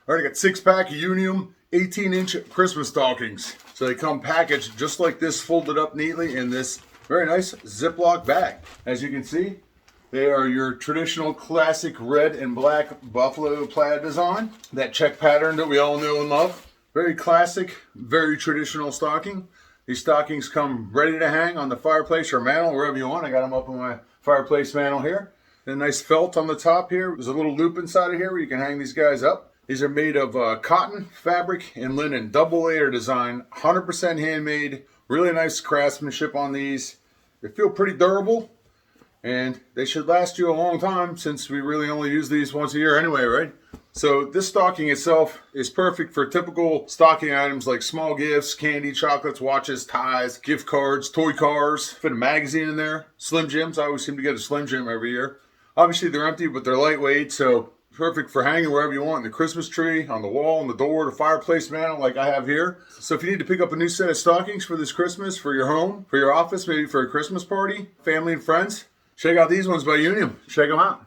All right, I got 6-pack of Uneam 18-inch Christmas stockings. So they come packaged just like this, folded up neatly in this very nice Ziploc bag. As you can see, they are your traditional classic red and black buffalo plaid design. That check pattern that we all know and love. Very classic, very traditional stocking. These stockings come ready to hang on the fireplace or mantle, wherever you want. I got them up on my fireplace mantle here. A nice felt on the top here. There's a little loop inside of here where you can hang these guys up. These are made of cotton, fabric, and linen. Double layer design, 100% handmade. Really nice craftsmanship on these. They feel pretty durable, and they should last you a long time since we really only use these once a year anyway, right? So this stocking itself is perfect for typical stocking items like small gifts, candy, chocolates, watches, ties, gift cards, toy cars. Fit a magazine in there. Slim Jims. I always seem to get a Slim Jim every year. Obviously they're empty, but they're lightweight, so perfect for hanging wherever you want. The Christmas tree, on the wall, on the door, the fireplace mantle like I have here. So if you need to pick up a new set of stockings for this Christmas, for your home, for your office, maybe for a Christmas party, family and friends, check out these ones by Uneam. Check them out.